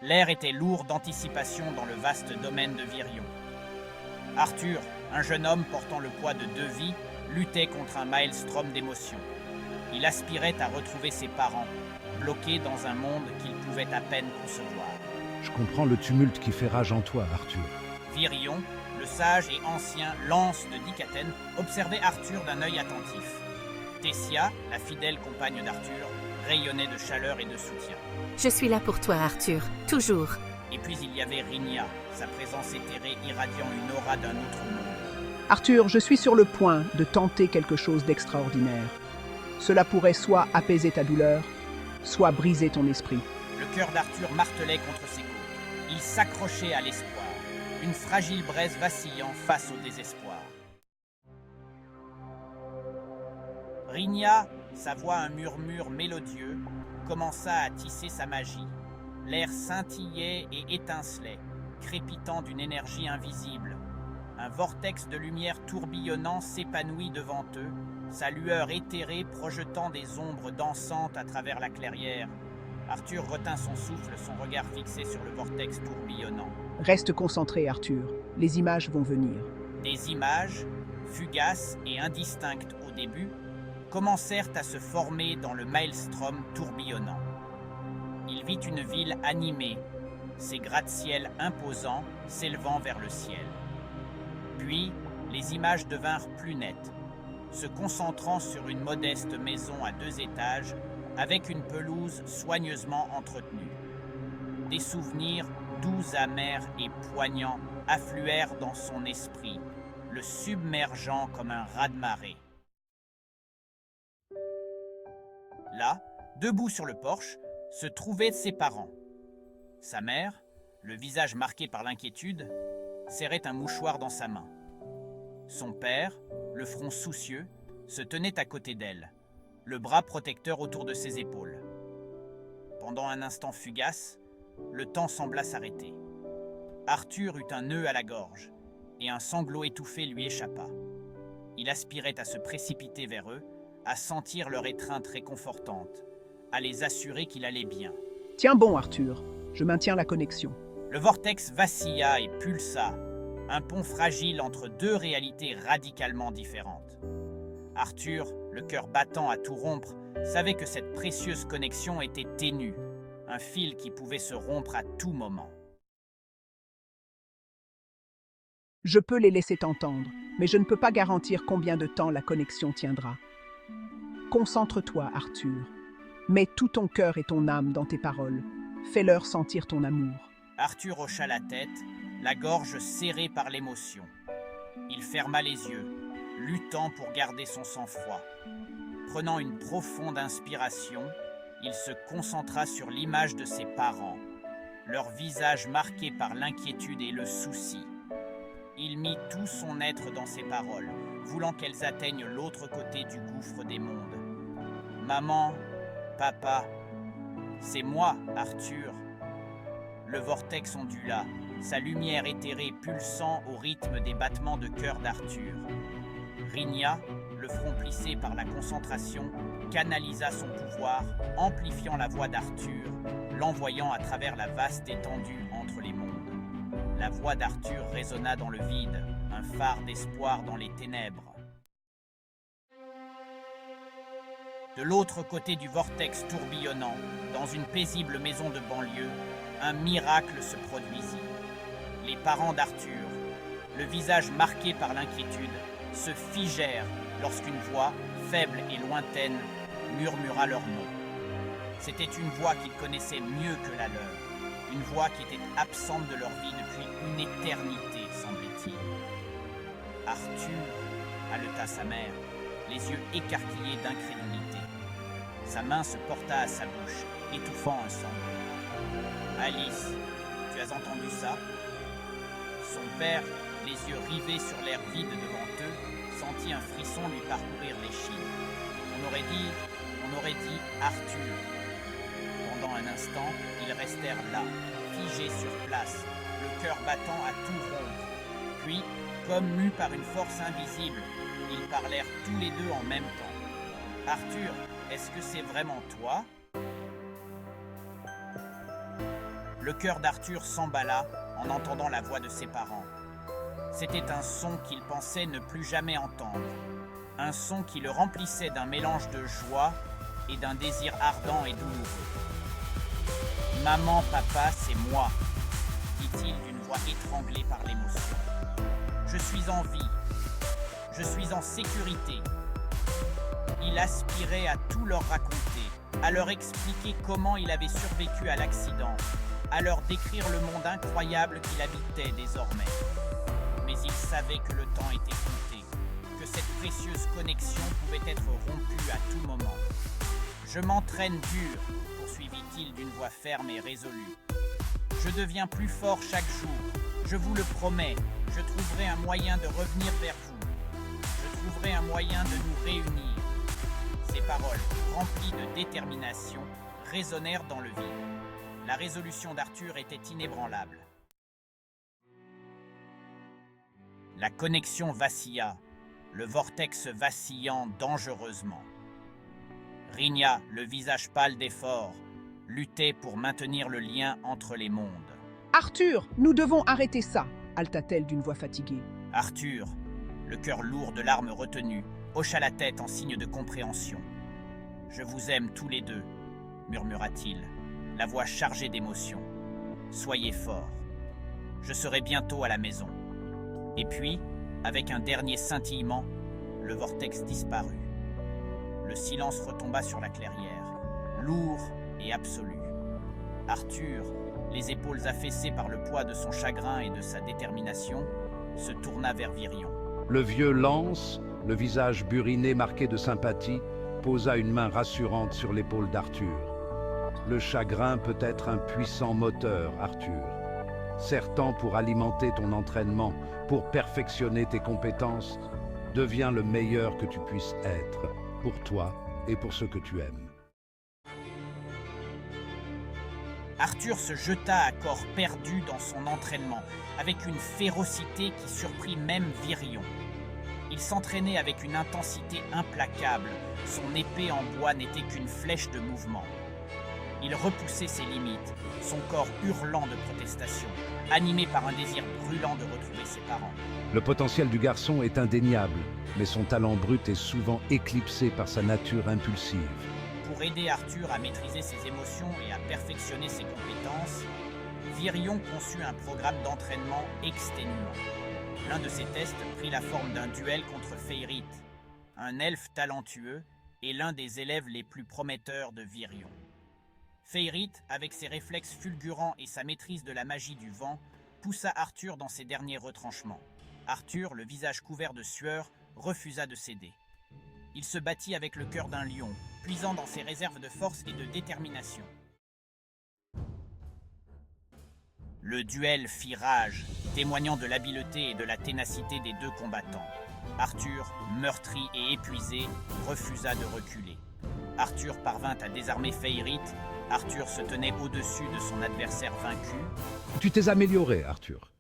L'air était lourd d'anticipation dans le vaste domaine de Virion. Arthur, un jeune homme portant le poids de 2 vies, luttait contre un maelstrom d'émotions. Il aspirait à retrouver ses parents, bloqués dans un monde qu'il pouvait à peine concevoir. Je comprends le tumulte qui fait rage en toi, Arthur. Virion, le sage et ancien lance de Dicaten, observait Arthur d'un œil attentif. Tessia, la fidèle compagne d'Arthur, rayonnait de chaleur et de soutien. Je suis là pour toi, Arthur, toujours. Et puis il y avait Rhynia, sa présence éthérée irradiant une aura d'un autre monde. Arthur, je suis sur le point de tenter quelque chose d'extraordinaire. Cela pourrait soit apaiser ta douleur, soit briser ton esprit. Le cœur d'Arthur martelait contre ses côtes. Il s'accrochait à l'espoir, une fragile braise vacillant face au désespoir. Rhynia, sa voix un murmure mélodieux, commença à tisser sa magie. L'air scintillait et étincelait, crépitant d'une énergie invisible. Un vortex de lumière tourbillonnant s'épanouit devant eux, sa lueur éthérée projetant des ombres dansantes à travers la clairière. Arthur retint son souffle, son regard fixé sur le vortex tourbillonnant. Reste concentré, Arthur. Les images vont venir. Des images, fugaces et indistinctes au début, commencèrent à se former dans le maelstrom tourbillonnant. Il vit une ville animée, ses gratte-ciels imposants s'élevant vers le ciel. Puis, les images devinrent plus nettes, se concentrant sur une modeste maison à 2 étages avec une pelouse soigneusement entretenue. Des souvenirs doux, amers et poignants affluèrent dans son esprit, le submergeant comme un raz-de-marée. Là, debout sur le porche, se trouvaient ses parents. Sa mère, le visage marqué par l'inquiétude, serrait un mouchoir dans sa main. Son père, le front soucieux, se tenait à côté d'elle, le bras protecteur autour de ses épaules. Pendant un instant fugace, le temps sembla s'arrêter. Arthur eut un nœud à la gorge, et un sanglot étouffé lui échappa. Il aspirait à se précipiter vers eux, à sentir leur étreinte réconfortante, à les assurer qu'il allait bien. Tiens bon, Arthur. Je maintiens la connexion. Le vortex vacilla et pulsa, un pont fragile entre 2 réalités radicalement différentes. Arthur, le cœur battant à tout rompre, savait que cette précieuse connexion était ténue, un fil qui pouvait se rompre à tout moment. Je peux les laisser t'entendre, mais je ne peux pas garantir combien de temps la connexion tiendra. Concentre-toi, Arthur. Mets tout ton cœur et ton âme dans tes paroles. Fais-leur sentir ton amour. Arthur hocha la tête, la gorge serrée par l'émotion. Il ferma les yeux, luttant pour garder son sang-froid. Prenant une profonde inspiration, il se concentra sur l'image de ses parents, leur visage marqué par l'inquiétude et le souci. Il mit tout son être dans ses paroles, voulant qu'elles atteignent l'autre côté du gouffre des mondes. Maman, papa, c'est moi, Arthur. Le vortex ondula, sa lumière éthérée pulsant au rythme des battements de cœur d'Arthur. Rhynia, le front plissé par la concentration, canalisa son pouvoir, amplifiant la voix d'Arthur, l'envoyant à travers la vaste étendue entre les mondes. La voix d'Arthur résonna dans le vide, un phare d'espoir dans les ténèbres. De l'autre côté du vortex tourbillonnant, dans une paisible maison de banlieue, un miracle se produisit. Les parents d'Arthur, le visage marqué par l'inquiétude, se figèrent lorsqu'une voix, faible et lointaine, murmura leur nom. C'était une voix qu'ils connaissaient mieux que la leur, une voix qui était absente de leur vie depuis une éternité, semblait-il. Arthur, haleta sa mère, les yeux écarquillés d'incrédulité. Sa main se porta à sa bouche, étouffant un sanglot. « Alice, tu as entendu ça ?» Son père, les yeux rivés sur l'air vide devant eux, sentit un frisson lui parcourir l'échine. On aurait dit Arthur. Pendant un instant, ils restèrent là, figés sur place, le cœur battant à tout rompre. Puis, comme mus par une force invisible, ils parlèrent tous les deux en même temps. « Arthur, est-ce que c'est vraiment toi ?» Le cœur d'Arthur s'emballa en entendant la voix de ses parents. C'était un son qu'il pensait ne plus jamais entendre. Un son qui le remplissait d'un mélange de joie et d'un désir ardent et douloureux. « Maman, papa, c'est moi », dit-il d'une voix étranglée par l'émotion. « Je suis en vie. Je suis en sécurité. » Il aspirait à tout leur raconter, à leur expliquer comment il avait survécu à l'accident, à leur décrire le monde incroyable qu'il habitait désormais. Mais il savait que le temps était compté, que cette précieuse connexion pouvait être rompue à tout moment. « Je m'entraîne dur », poursuivit-il d'une voix ferme et résolue. « Je deviens plus fort chaque jour. Je vous le promets, je trouverai un moyen de revenir vers vous. Je trouverai un moyen de nous réunir. » Ces paroles, remplies de détermination, résonnèrent dans le vide. La résolution d'Arthur était inébranlable. La connexion vacilla, le vortex vacillant dangereusement. Rhina, le visage pâle d'effort, luttait pour maintenir le lien entre les mondes. « Arthur, nous devons arrêter ça !» halta-t-elle d'une voix fatiguée. Arthur, le cœur lourd de larmes retenues, hocha la tête en signe de compréhension. « Je vous aime tous les deux, » murmura-t-il, la voix chargée d'émotion. « Soyez forts. Je serai bientôt à la maison. » Et puis, avec un dernier scintillement, le vortex disparut. Le silence retomba sur la clairière, lourd et absolu. Arthur, les épaules affaissées par le poids de son chagrin et de sa détermination, se tourna vers Virion. Le vieux Lance, le visage buriné marqué de sympathie, posa une main rassurante sur l'épaule d'Arthur. Le chagrin peut être un puissant moteur, Arthur. Sertant pour alimenter ton entraînement, pour perfectionner tes compétences, deviens le meilleur que tu puisses être, pour toi et pour ceux que tu aimes. Arthur se jeta à corps perdu dans son entraînement, avec une férocité qui surprit même Virion. Il s'entraînait avec une intensité implacable, son épée en bois n'était qu'une flèche de mouvement. Il repoussait ses limites, son corps hurlant de protestation, animé par un désir brûlant de retrouver ses parents. Le potentiel du garçon est indéniable, mais son talent brut est souvent éclipsé par sa nature impulsive. Pour aider Arthur à maîtriser ses émotions et à perfectionner ses compétences, Virion conçut un programme d'entraînement exténuant. L'un de ces tests prit la forme d'un duel contre Feyrit, un elfe talentueux et l'un des élèves les plus prometteurs de Virion. Feyrit, avec ses réflexes fulgurants et sa maîtrise de la magie du vent, poussa Arthur dans ses derniers retranchements. Arthur, le visage couvert de sueur, refusa de céder. Il se battit avec le cœur d'un lion, puisant dans ses réserves de force et de détermination. Le duel fit rage, témoignant de l'habileté et de la ténacité des deux combattants. Arthur, meurtri et épuisé, refusa de reculer. Arthur parvint à désarmer Feyrit. Arthur se tenait au-dessus de son adversaire vaincu. Tu t'es amélioré, Arthur.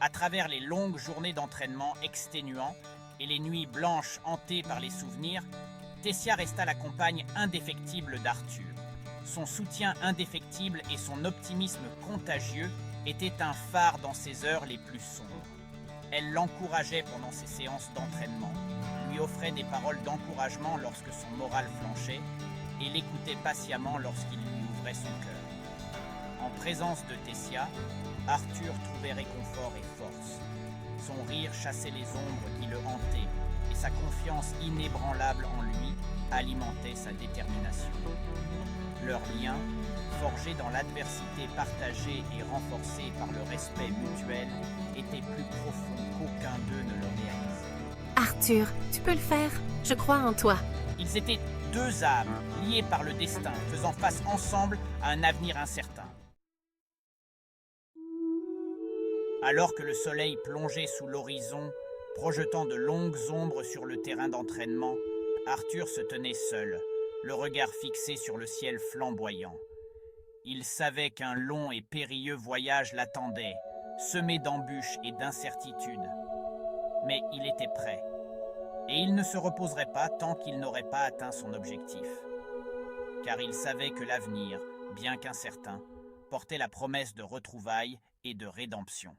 À travers les longues journées d'entraînement exténuants et les nuits blanches hantées par les souvenirs, Tessia resta la compagne indéfectible d'Arthur. Son soutien indéfectible et son optimisme contagieux étaient un phare dans ses heures les plus sombres. Elle l'encourageait pendant ses séances d'entraînement, lui offrait des paroles d'encouragement lorsque son moral flanchait et l'écoutait patiemment lorsqu'il lui ouvrait son cœur. En présence de Tessia, Arthur trouvait réconfort et force. Son rire chassait les ombres qui le hantaient et sa confiance inébranlable en lui alimentait sa détermination. Leur lien, forgé dans l'adversité partagée et renforcé par le respect mutuel, était plus profond qu'aucun d'eux ne le réalisait. Arthur, tu peux le faire. Je crois en toi. Ils étaient deux âmes liées par le destin, faisant face ensemble à un avenir incertain. Alors que le soleil plongeait sous l'horizon, projetant de longues ombres sur le terrain d'entraînement, Arthur se tenait seul, le regard fixé sur le ciel flamboyant. Il savait qu'un long et périlleux voyage l'attendait, semé d'embûches et d'incertitudes. Mais il était prêt, et il ne se reposerait pas tant qu'il n'aurait pas atteint son objectif. car il savait que l'avenir, bien qu'incertain, portait la promesse de retrouvailles et de rédemption.